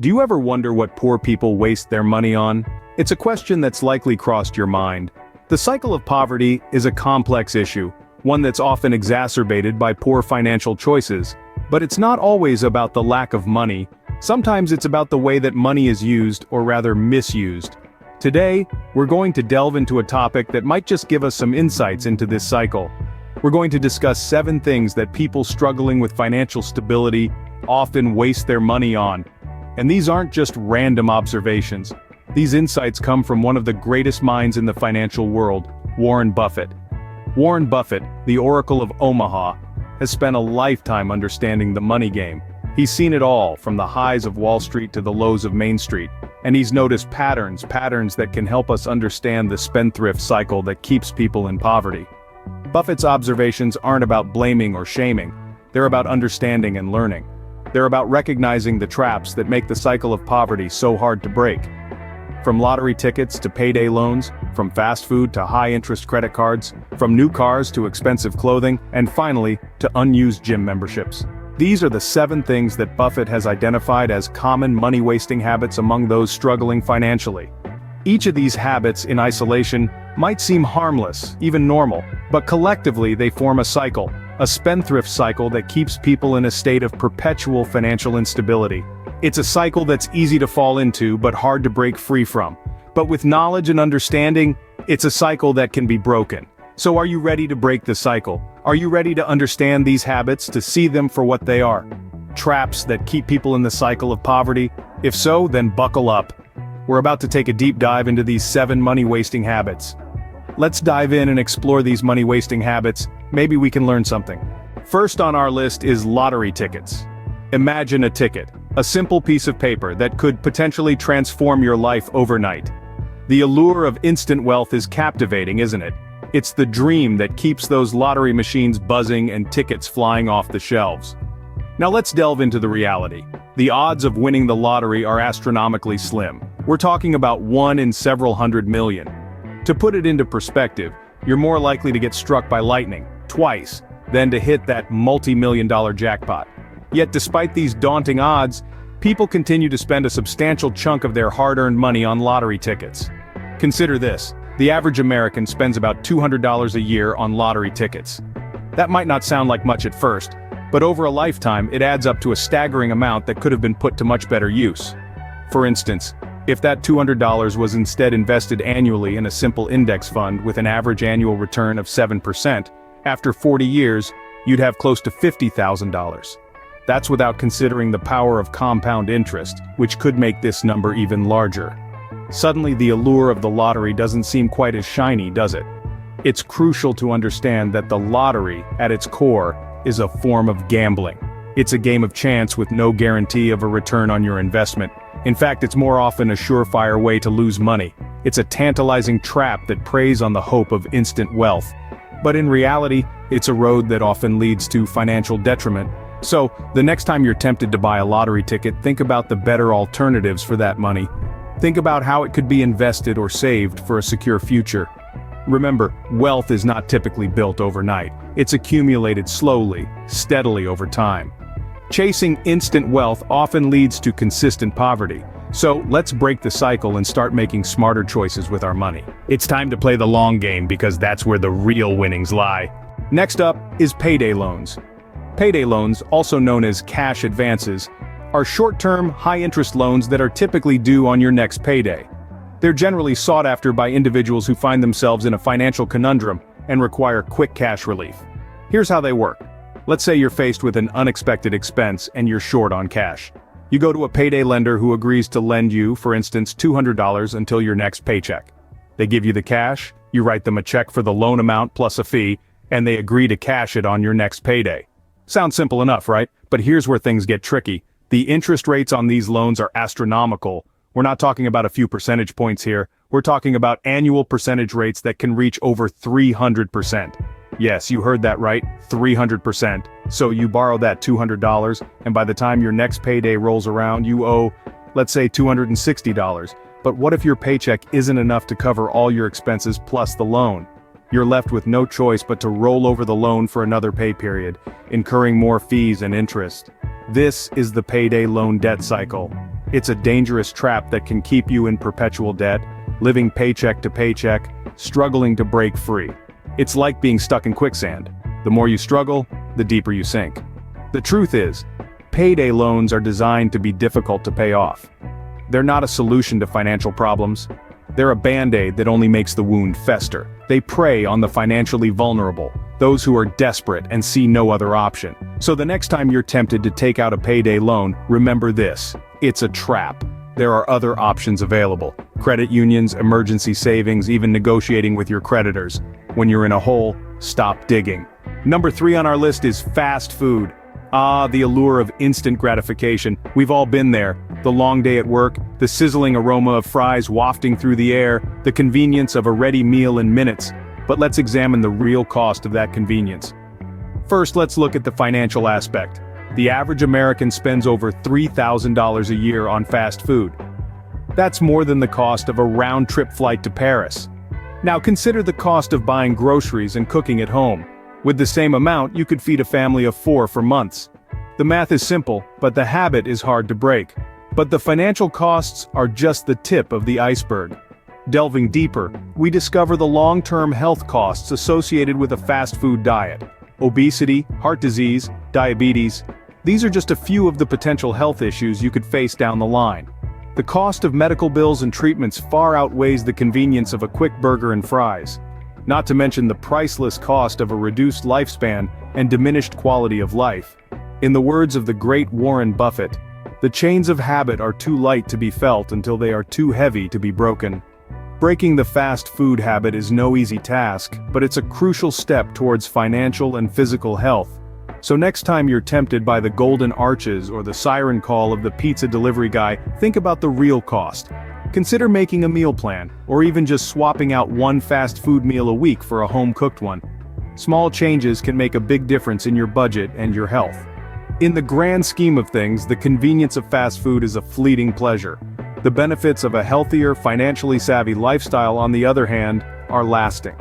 Do you ever wonder what poor people waste their money on? It's a question that's likely crossed your mind. The cycle of poverty is a complex issue, one that's often exacerbated by poor financial choices. But it's not always about the lack of money. Sometimes it's about the way that money is used, or rather misused. Today, we're going to delve into a topic that might just give us some insights into this cycle. We're going to discuss 7 things that people struggling with financial stability often waste their money on. And these aren't just random observations. These insights come from one of the greatest minds in the financial world, Warren Buffett. Warren Buffett, the Oracle of Omaha, has spent a lifetime understanding the money game. He's seen it all, from the highs of Wall Street to the lows of Main Street, and he's noticed patterns that can help us understand the spendthrift cycle that keeps people in poverty. Buffett's observations aren't about blaming or shaming. They're about understanding and learning. They're about recognizing the traps that make the cycle of poverty so hard to break. From lottery tickets to payday loans, from fast food to high-interest credit cards, from new cars to expensive clothing, and finally, to unused gym memberships. These are the 7 things that Buffett has identified as common money-wasting habits among those struggling financially. Each of these habits in isolation might seem harmless, even normal, but collectively they form a cycle, a spendthrift cycle that keeps people in a state of perpetual financial instability. It's a cycle that's easy to fall into but hard to break free from. But with knowledge and understanding, it's a cycle that can be broken. So are you ready to break the cycle? Are you ready to understand these habits, to see them for what they are? Traps that keep people in the cycle of poverty? If so, then buckle up. We're about to take a deep dive into these 7 money-wasting habits. Let's dive in and explore these money-wasting habits. Maybe we can learn something. First on our list is lottery tickets. Imagine a ticket, a simple piece of paper that could potentially transform your life overnight. The allure of instant wealth is captivating, isn't it? It's the dream that keeps those lottery machines buzzing and tickets flying off the shelves. Now let's delve into the reality. The odds of winning the lottery are astronomically slim. We're talking about 1 in several hundred million. To put it into perspective, you're more likely to get struck by lightning, twice, than to hit that multi-million-dollar jackpot. Yet despite these daunting odds, people continue to spend a substantial chunk of their hard-earned money on lottery tickets. Consider this, the average American spends about $200 a year on lottery tickets. That might not sound like much at first, but over a lifetime it adds up to a staggering amount that could have been put to much better use. For instance, if that $200 was instead invested annually in a simple index fund with an average annual return of 7%, after 40 years, you'd have close to $50,000. That's without considering the power of compound interest, which could make this number even larger. Suddenly the allure of the lottery doesn't seem quite as shiny, does it? It's crucial to understand that the lottery, at its core, is a form of gambling. It's a game of chance with no guarantee of a return on your investment. In fact, it's more often a surefire way to lose money. It's a tantalizing trap that preys on the hope of instant wealth. But in reality, it's a road that often leads to financial detriment. So, the next time you're tempted to buy a lottery ticket, think about the better alternatives for that money. Think about how it could be invested or saved for a secure future. Remember, wealth is not typically built overnight. It's accumulated slowly, steadily over time. Chasing instant wealth often leads to consistent poverty. So, let's break the cycle and start making smarter choices with our money. It's time to play the long game because that's where the real winnings lie. Next up is payday loans. Payday loans, also known as cash advances, are short-term, high-interest loans that are typically due on your next payday. They're generally sought after by individuals who find themselves in a financial conundrum and require quick cash relief. Here's how they work. Let's say you're faced with an unexpected expense and you're short on cash. You go to a payday lender who agrees to lend you, for instance, $200 until your next paycheck. They give you the cash, you write them a check for the loan amount plus a fee, and they agree to cash it on your next payday. Sounds simple enough, right? But here's where things get tricky. The interest rates on these loans are astronomical. We're not talking about a few percentage points here. We're talking about annual percentage rates that can reach over 300%. Yes, you heard that right, 300%. So you borrow that $200, and by the time your next payday rolls around, you owe, let's say $260. But what if your paycheck isn't enough to cover all your expenses plus the loan? You're left with no choice but to roll over the loan for another pay period, incurring more fees and interest. This is the payday loan debt cycle. It's a dangerous trap that can keep you in perpetual debt, living paycheck to paycheck, struggling to break free. It's like being stuck in quicksand. The more you struggle, the deeper you sink. The truth is, payday loans are designed to be difficult to pay off. They're not a solution to financial problems. They're a band-aid that only makes the wound fester. They prey on the financially vulnerable, those who are desperate and see no other option. So the next time you're tempted to take out a payday loan, remember this: it's a trap. There are other options available. Credit unions, emergency savings, even negotiating with your creditors. When you're in a hole, stop digging. Number 3 on our list is fast food. Ah, the allure of instant gratification. We've all been there. The long day at work, the sizzling aroma of fries wafting through the air, the convenience of a ready meal in minutes. But let's examine the real cost of that convenience. First, let's look at the financial aspect. The average American spends over $3,000 a year on fast food. That's more than the cost of a round-trip flight to Paris. Now consider the cost of buying groceries and cooking at home. With the same amount, you could feed a family of 4 for months. The math is simple, but the habit is hard to break. But the financial costs are just the tip of the iceberg. Delving deeper, we discover the long-term health costs associated with a fast food diet. Obesity, heart disease, diabetes. These are just a few of the potential health issues you could face down the line. The cost of medical bills and treatments far outweighs the convenience of a quick burger and fries. Not to mention the priceless cost of a reduced lifespan and diminished quality of life. In the words of the great Warren Buffett, the chains of habit are too light to be felt until they are too heavy to be broken. Breaking the fast food habit is no easy task, but it's a crucial step towards financial and physical health. So next time you're tempted by the golden arches or the siren call of the pizza delivery guy, think about the real cost. Consider making a meal plan, or even just swapping out one fast food meal a week for a home-cooked one. Small changes can make a big difference in your budget and your health. In the grand scheme of things, the convenience of fast food is a fleeting pleasure. The benefits of a healthier, financially savvy lifestyle, on the other hand, are lasting.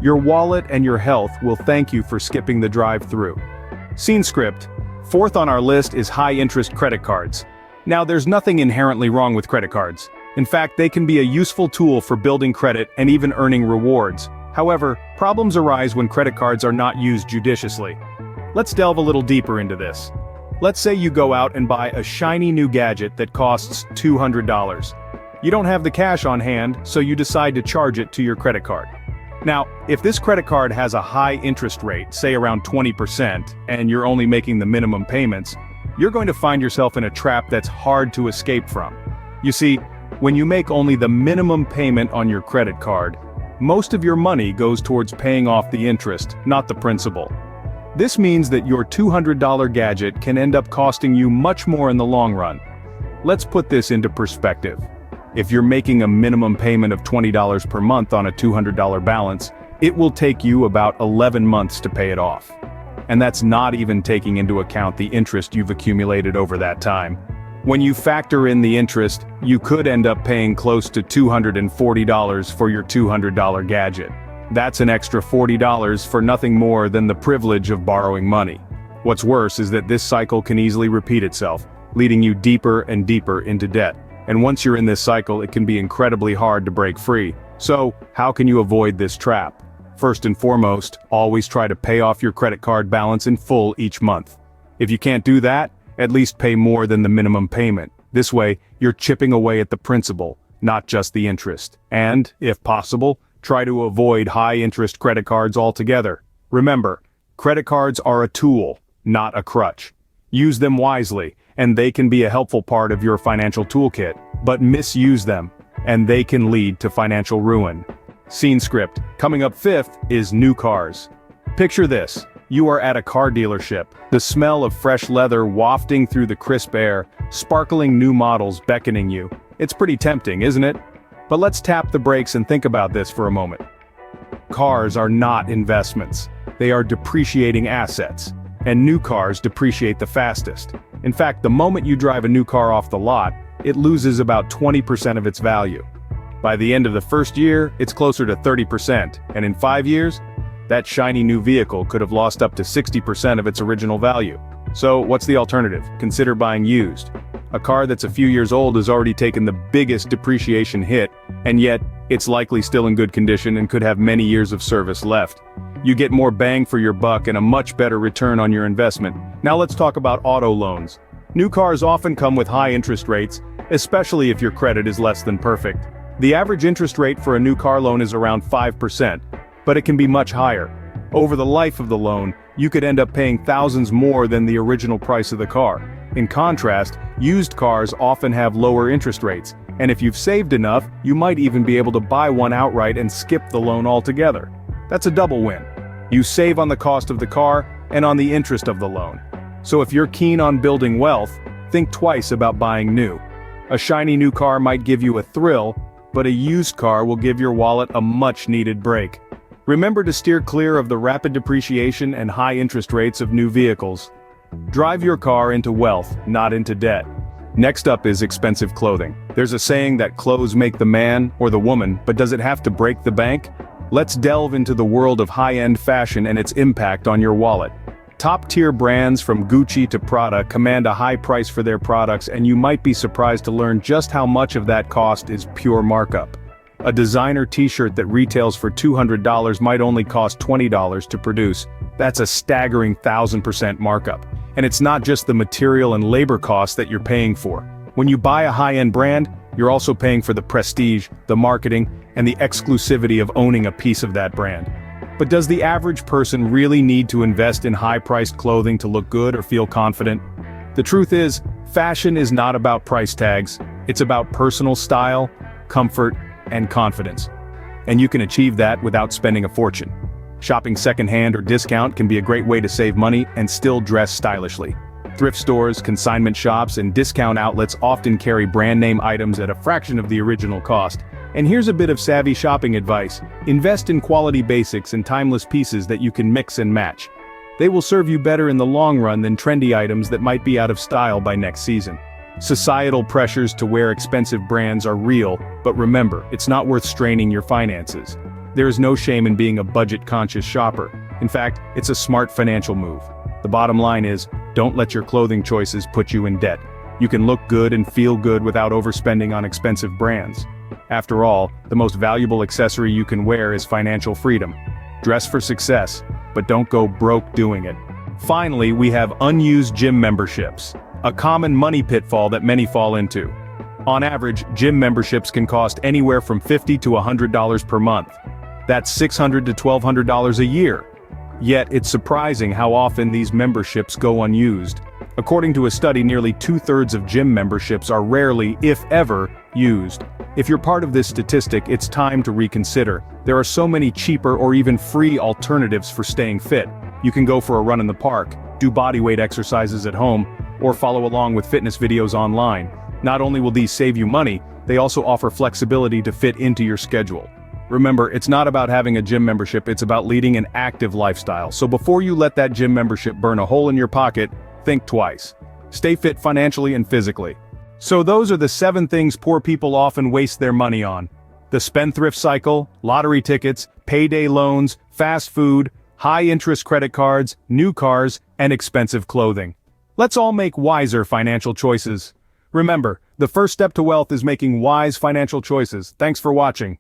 Your wallet and your health will thank you for skipping the drive-through. Scene script. 4th on our list is high-interest credit cards. Now, there's nothing inherently wrong with credit cards. In fact, they can be a useful tool for building credit and even earning rewards. However, problems arise when credit cards are not used judiciously. Let's delve a little deeper into this. Let's say you go out and buy a shiny new gadget that costs $200. You don't have the cash on hand, so you decide to charge it to your credit card. Now, if this credit card has a high interest rate, say around 20%, and you're only making the minimum payments, you're going to find yourself in a trap that's hard to escape from. You see, when you make only the minimum payment on your credit card, most of your money goes towards paying off the interest, not the principal. This means that your $200 gadget can end up costing you much more in the long run. Let's put this into perspective. If you're making a minimum payment of $20 per month on a $200 balance, it will take you about 11 months to pay it off. And that's not even taking into account the interest you've accumulated over that time. When you factor in the interest, you could end up paying close to $240 for your $200 gadget. That's an extra $40 for nothing more than the privilege of borrowing money. What's worse is that this cycle can easily repeat itself, leading you deeper and deeper into debt. And once you're in this cycle, it can be incredibly hard to break free. So, how can you avoid this trap? First and foremost, always try to pay off your credit card balance in full each month. If you can't do that, at least pay more than the minimum payment. This way, you're chipping away at the principal, not just the interest. And, if possible, try to avoid high-interest credit cards altogether. Remember, credit cards are a tool, not a crutch. Use them wisely, and they can be a helpful part of your financial toolkit, but misuse them, and they can lead to financial ruin. Scene script. Coming up 5th is new cars. Picture this. You are at a car dealership, the smell of fresh leather wafting through the crisp air, sparkling new models beckoning you. It's pretty tempting, isn't it? But let's tap the brakes and think about this for a moment. Cars are not investments. They are depreciating assets. And new cars depreciate the fastest. In fact, the moment you drive a new car off the lot, it loses about 20% of its value. By the end of the first year, it's closer to 30%, and in 5 years, that shiny new vehicle could have lost up to 60% of its original value. So, what's the alternative? Consider buying used. A car that's a few years old has already taken the biggest depreciation hit, and yet, it's likely still in good condition and could have many years of service left. You get more bang for your buck and a much better return on your investment. Now let's talk about auto loans. New cars often come with high interest rates, especially if your credit is less than perfect. The average interest rate for a new car loan is around 5%, but it can be much higher. Over the life of the loan, you could end up paying thousands more than the original price of the car. In contrast, used cars often have lower interest rates, and if you've saved enough, you might even be able to buy one outright and skip the loan altogether. That's a double win. You save on the cost of the car and on the interest of the loan. So if you're keen on building wealth, think twice about buying new. A shiny new car might give you a thrill, but a used car will give your wallet a much-needed break. Remember to steer clear of the rapid depreciation and high interest rates of new vehicles. Drive your car into wealth, not into debt. Next up is expensive clothing. There's a saying that clothes make the man or the woman, but does it have to break the bank? Let's delve into the world of high-end fashion and its impact on your wallet. Top-tier brands from Gucci to Prada command a high price for their products, and you might be surprised to learn just how much of that cost is pure markup. A designer t-shirt that retails for $200 might only cost $20 to produce. That's a staggering 1,000% markup. And it's not just the material and labor costs that you're paying for. When you buy a high-end brand, you're also paying for the prestige, the marketing, and the exclusivity of owning a piece of that brand. But does the average person really need to invest in high-priced clothing to look good or feel confident? The truth is, fashion is not about price tags, it's about personal style, comfort, and confidence. And you can achieve that without spending a fortune. Shopping secondhand or discount can be a great way to save money and still dress stylishly. Thrift stores, consignment shops, and discount outlets often carry brand-name items at a fraction of the original cost. And here's a bit of savvy shopping advice. Invest in quality basics and timeless pieces that you can mix and match. They will serve you better in the long run than trendy items that might be out of style by next season. Societal pressures to wear expensive brands are real, but remember, it's not worth straining your finances. There is no shame in being a budget-conscious shopper. In fact, it's a smart financial move. The bottom line is, don't let your clothing choices put you in debt. You can look good and feel good without overspending on expensive brands. After all, the most valuable accessory you can wear is financial freedom. Dress for success, but don't go broke doing it. Finally, we have unused gym memberships, a common money pitfall that many fall into. On average, gym memberships can cost anywhere from $50 to $100 per month. That's $600 to $1,200 a year. Yet, it's surprising how often these memberships go unused. According to a study, nearly 2/3 of gym memberships are rarely, if ever, used. If you're part of this statistic, it's time to reconsider. There are so many cheaper or even free alternatives for staying fit. You can go for a run in the park, do bodyweight exercises at home, or follow along with fitness videos online. Not only will these save you money, they also offer flexibility to fit into your schedule. Remember, it's not about having a gym membership, it's about leading an active lifestyle. So before you let that gym membership burn a hole in your pocket, think twice. Stay fit financially and physically. So those are the 7 things poor people often waste their money on. The spendthrift cycle, lottery tickets, payday loans, fast food, high-interest credit cards, new cars, and expensive clothing. Let's all make wiser financial choices. Remember, the first step to wealth is making wise financial choices. Thanks for watching.